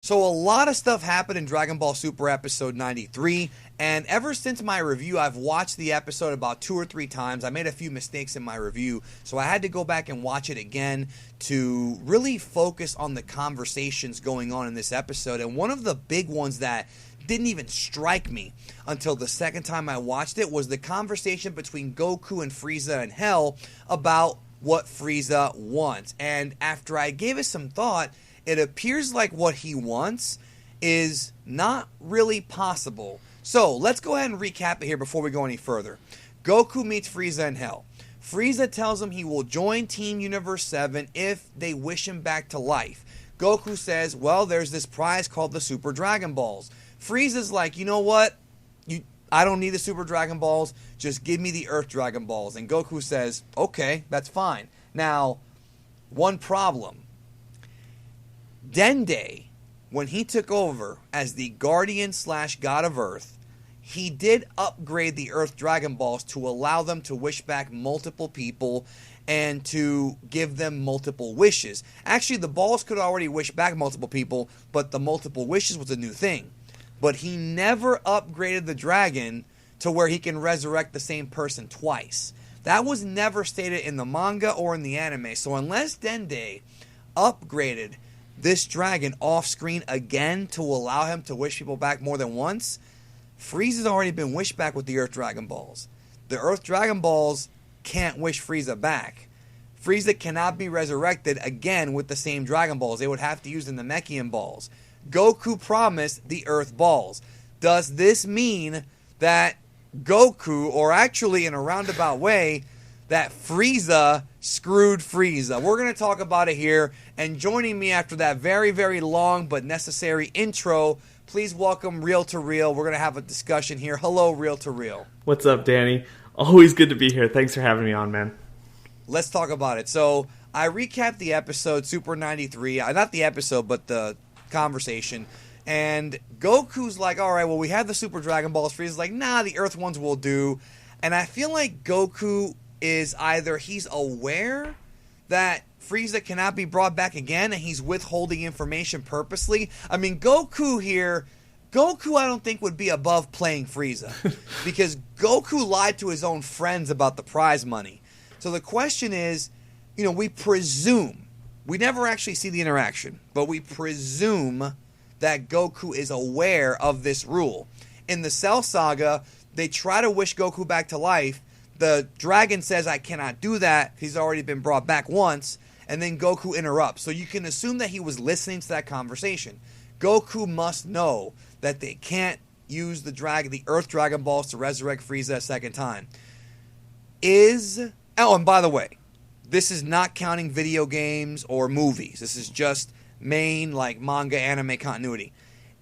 So a lot of stuff happened in Dragon Ball Super episode 93, and ever since my review, I've watched the episode about 2 or 3 times. I made a few mistakes in my review, so I had to go back and watch it again to really focus on the conversations going on in this episode. And one of the big ones that didn't even strike me until the second time I watched it was the conversation between Goku and Frieza in Hell about what Frieza wants. And after I gave it some thought, it appears like what he wants is not really possible. So let's go ahead and recap it here before we go any further. Goku meets Frieza in Hell. Frieza tells him he will join Team Universe 7 if they wish him back to life. Goku says, well, there's this prize called the Super Dragon Balls. Frieza's like, you know what? I don't need the Super Dragon Balls. Just give me the Earth Dragon Balls. And Goku says, okay, that's fine. Now, one problem. Dende, when he took over as the Guardian / God of Earth, he did upgrade the Earth Dragon Balls to allow them to wish back multiple people and to give them multiple wishes. Actually, the balls could already wish back multiple people, but the multiple wishes was a new thing. But he never upgraded the dragon to where he can resurrect the same person twice. That was never stated in the manga or in the anime. So unless Dende upgraded this dragon off screen again to allow him to wish people back more than once, Frieza's already been wished back with the Earth Dragon Balls. The Earth Dragon Balls can't wish Frieza back. Frieza cannot be resurrected again with the same Dragon Balls. They would have to use the Namekian Balls. Goku promised the Earth Balls. Does this mean that Goku, or actually in a roundabout way, that Frieza screwed Frieza? We're going to talk about it here. And joining me after that very, very long but necessary intro, please welcome Real to Real. We're going to have a discussion here. Hello, Real to Real. What's up, Danny? Always good to be here. Thanks for having me on, man. Let's talk about it. So, I recapped the episode, Super 93. Not the episode, but the conversation. And Goku's like, all right, well, we have the Super Dragon Balls. Frieza's like, nah, the Earth ones will do. And I feel like Goku is either he's aware that Frieza cannot be brought back again and he's withholding information purposely. I mean, Goku I don't think would be above playing Frieza because Goku lied to his own friends about the prize money. So the question is, we presume, we never actually see the interaction, but we presume that Goku is aware of this rule. In the Cell Saga, they try to wish Goku back to life. The dragon says, I cannot do that. He's already been brought back once. And then Goku interrupts. So you can assume that he was listening to that conversation. Goku must know that they can't use the Earth Dragon Balls to resurrect Frieza a second time. Oh, and by the way, this is not counting video games or movies. This is just main, manga, anime continuity.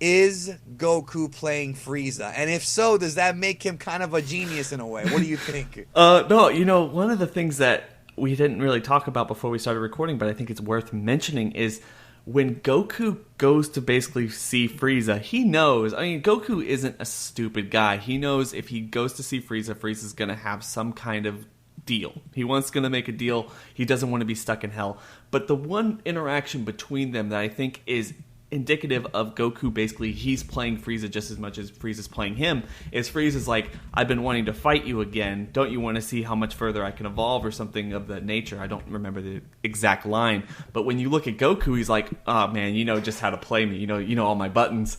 Is Goku playing Frieza? And if so, does that make him kind of a genius in a way? What do you think? No, one of the things that we didn't really talk about before we started recording, but I think it's worth mentioning, is when Goku goes to basically see Frieza, he knows, Goku isn't a stupid guy. He knows if he goes to see Frieza, Frieza's going to have some kind of deal. He wants to make a deal. He doesn't want to be stuck in hell. But the one interaction between them that I think is indicative of Goku, basically he's playing Frieza just as much as Frieza's playing him, is Frieza's like, I've been wanting to fight you again. Don't you want to see how much further I can evolve, or something of that nature? I don't remember the exact line, but when you look at Goku, he's like, oh man, you know just how to play me. You know all my buttons.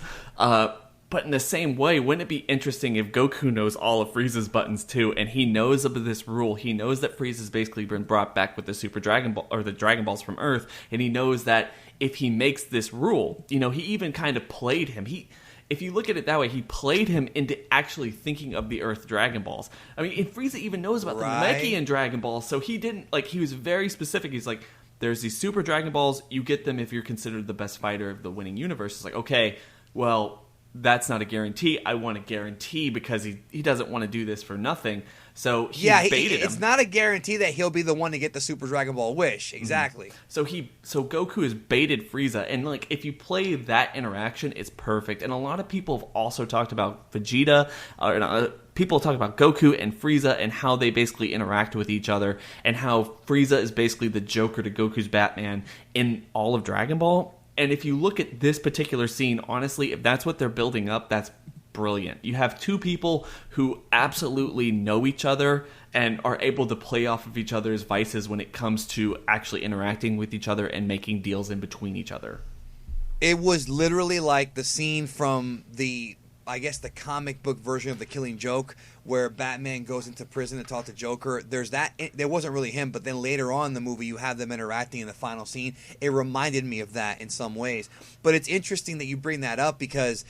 But in the same way, wouldn't it be interesting if Goku knows all of Frieza's buttons too, and he knows of this rule? He knows that Frieza's basically been brought back with the Super Dragon Ball, or the Dragon Balls from Earth, and he knows that if he makes this rule, he even kind of played him. If you look at it that way, he played him into actually thinking of the Earth Dragon Balls. And Frieza even knows about the Namekian Dragon Balls, so he didn't, he was very specific. He's like, there's these Super Dragon Balls, you get them if you're considered the best fighter of the winning universe. It's like, okay, well, that's not a guarantee. I want a guarantee because he doesn't want to do this for nothing. So he baited him. It's not a guarantee that he'll be the one to get the Super Dragon Ball wish. Exactly. Mm-hmm. So Goku has baited Frieza, and if you play that interaction, it's perfect. And a lot of people have also talked about Vegeta, people talk about Goku and Frieza and how they basically interact with each other, and how Frieza is basically the Joker to Goku's Batman in all of Dragon Ball. And if you look at this particular scene, honestly, if that's what they're building up, that's brilliant. You have two people who absolutely know each other and are able to play off of each other's vices when it comes to actually interacting with each other and making deals in between each other. It was literally like the scene from the comic book version of The Killing Joke, where Batman goes into prison to talk to Joker. There's that. There wasn't really him, but then later on in the movie, you have them interacting in the final scene. It reminded me of that in some ways. But it's interesting that you bring that up, because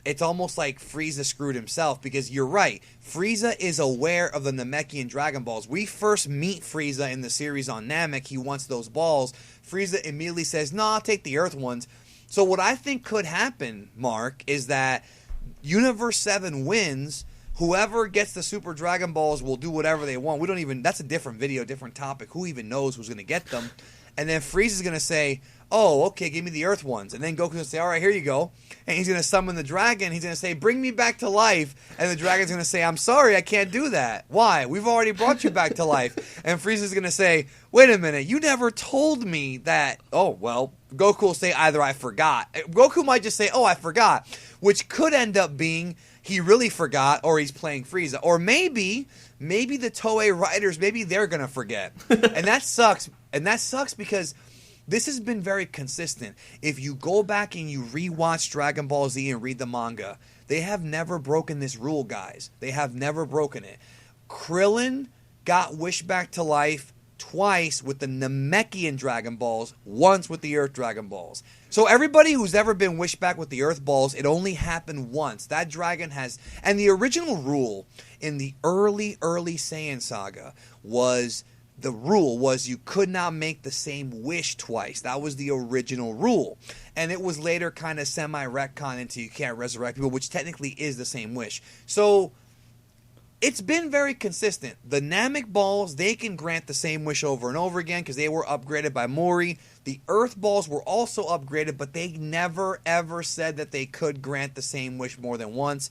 it's almost like Frieza screwed himself, because you're right. Frieza is aware of the Namekian Dragon Balls. We first meet Frieza in the series on Namek. He wants those balls. Frieza immediately says, "No, I'll take the Earth ones." So what I think could happen, Mark, is that Universe 7 wins. Whoever gets the Super Dragon Balls will do whatever they want. We don't even... That's a different video, different topic. Who even knows who's going to get them? And then Frieza's going to say, "Oh, okay, give me the Earth ones." And then Goku's going to say, "All right, here you go." And he's going to summon the dragon. He's going to say, "Bring me back to life." And the dragon's going to say, "I'm sorry, I can't do that." "Why? We've already brought you back to life." And Frieza's going to say, "Wait a minute, you never told me that." Oh, well, Goku will say either "I forgot." Goku might just say, "Oh, I forgot," which could end up being he really forgot, or he's playing Frieza. Or maybe the Toei writers, maybe they're going to forget. And that sucks. And that sucks because this has been very consistent. If you go back and you rewatch Dragon Ball Z and read the manga, they have never broken this rule, guys. They have never broken it. Krillin got wished back to life twice with the Namekian Dragon Balls, once with the Earth Dragon Balls. So everybody who's ever been wished back with the Earth Balls, it only happened once. That dragon has... And the original rule in the early Saiyan saga was... The rule was you could not make the same wish twice. That was the original rule. And it was later kind of semi-retcon into you can't resurrect people, which technically is the same wish. So it's been very consistent. The Namek balls, they can grant the same wish over and over again because they were upgraded by Mori. The Earth balls were also upgraded, but they never ever said that they could grant the same wish more than once.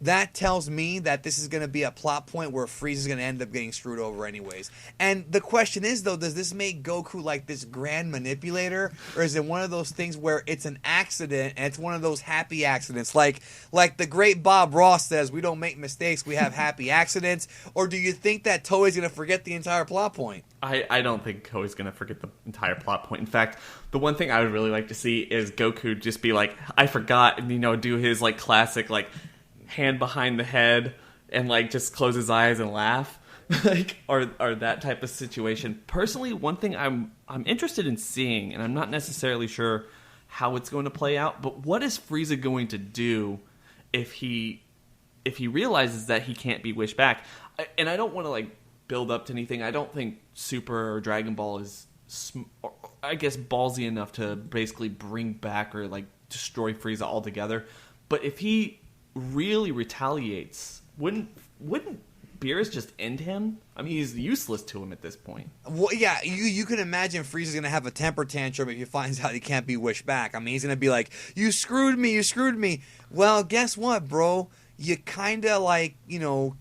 That tells me that this is going to be a plot point where Frieza's going to end up getting screwed over anyways. And the question is, though, does this make Goku like this grand manipulator? Or is it one of those things where it's an accident and it's one of those happy accidents? Like the great Bob Ross says, we don't make mistakes, we have happy accidents. Or do you think that Toei's going to forget the entire plot point? I don't think Toei's going to forget the entire plot point. In fact, the one thing I would really like to see is Goku just be like, I forgot, and, do his, classic, hand behind the head and just close his eyes and laugh or that type of situation. Personally, one thing I'm interested in seeing, and I'm not necessarily sure how it's going to play out, but what is Frieza going to do if he realizes that he can't be wished back? And I don't want to build up to anything. I don't think Super or Dragon Ball is ballsy enough to basically bring back or destroy Frieza altogether. But if he really retaliates, wouldn't Beerus just end him? I mean, he's useless to him at this point. Well, yeah, you can imagine Frieza's going to have a temper tantrum if he finds out he can't be wished back. I mean, he's going to be like, you screwed me. Well, guess what, bro? You kind of,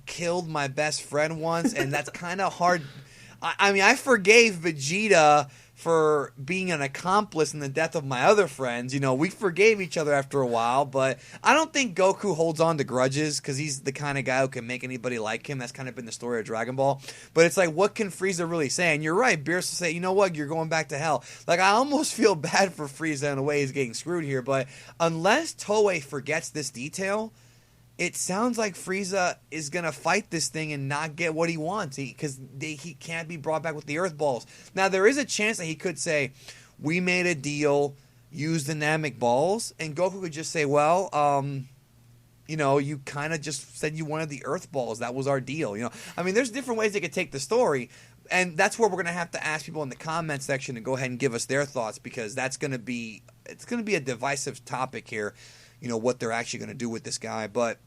killed my best friend once, and that's kind of hard. I mean, I forgave Vegeta for being an accomplice in the death of my other friends. We forgave each other after a while, but I don't think Goku holds on to grudges because he's the kind of guy who can make anybody like him. That's kind of been the story of Dragon Ball. But it's what can Frieza really say? And you're right, Beerus will say, you know what, you're going back to hell. I almost feel bad for Frieza in a way he's getting screwed here, but unless Toei forgets this detail, it sounds like Frieza is going to fight this thing and not get what he wants because he can't be brought back with the Earth Balls. Now, there is a chance that he could say, we made a deal, use the Namek Balls, and Goku could just say, well, you kind of just said you wanted the Earth Balls. That was our deal. I mean, there's different ways they could take the story, and that's where we're going to have to ask people in the comment section to go ahead and give us their thoughts because it's going to be a divisive topic here, what they're actually going to do with this guy. But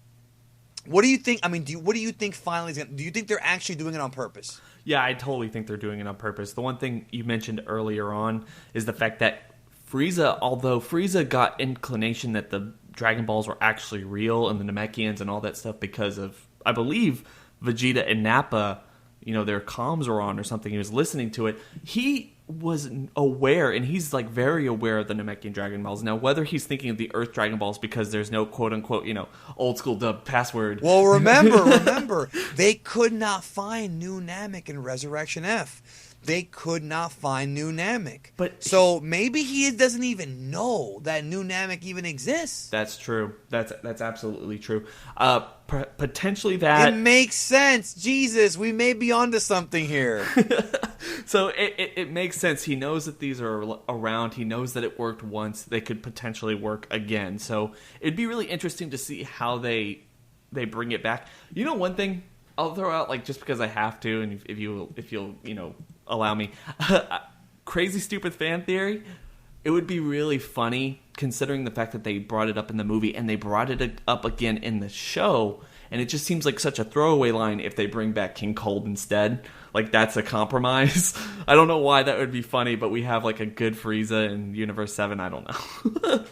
what do you think? I mean, what do you think finally is going to... Do you think they're actually doing it on purpose? Yeah, I totally think they're doing it on purpose. The one thing you mentioned earlier on is the fact that although Frieza got inclination that the Dragon Balls were actually real and the Namekians and all that stuff because of, I believe, Vegeta and Nappa, their comms were on or something. He was listening to it. He was aware, and he's like very aware of the Namekian Dragon Balls. Now, whether he's thinking of the Earth Dragon Balls because there's no quote unquote, old school dub password. Well, remember, they could not find New Namek in Resurrection F. They could not find New Namek. So maybe he doesn't even know that New Namek even exists. That's true. That's absolutely true. Potentially that... It makes sense. Jesus, we may be onto something here. So it makes sense. He knows that these are around. He knows that it worked once. They could potentially work again. So it'd be really interesting to see how they bring it back. One thing I'll throw out, like, just because I have to, and if you'll allow me, crazy stupid fan theory. It would be really funny considering the fact that they brought it up in the movie and they brought it up again in the show. And it just seems like such a throwaway line if they bring back King Cold instead. Like, that's a compromise. I don't know why that would be funny, but we have, like, a good Frieza in Universe 7. I don't know.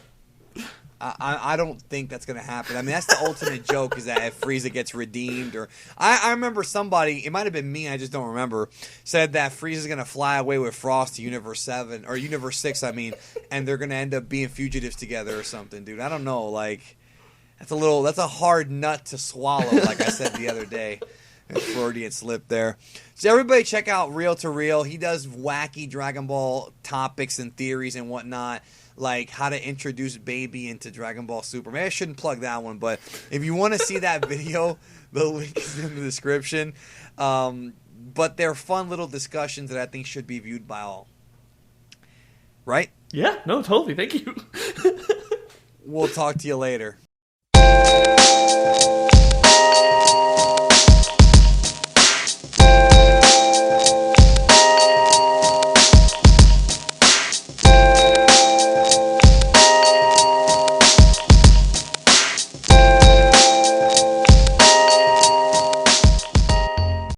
I don't think that's going to happen. I mean, that's the ultimate joke, is that if Frieza gets redeemed. Or I remember somebody, it might have been me, I just don't remember, said that Frieza's going to fly away with Frost to Universe 7, or Universe 6, I mean, and they're going to end up being fugitives together or something, dude. I don't know, like... That's a hard nut to swallow, like I said the other day. A Freudian slip there. So everybody check out Real to Real. He does wacky Dragon Ball topics and theories and whatnot, like how to introduce Baby into Dragon Ball Super. Maybe I shouldn't plug that one, but if you want to see that video, the link is in the description. But they're fun little discussions that I think should be viewed by all. Right? Yeah, no, totally. Thank you. We'll talk to you later.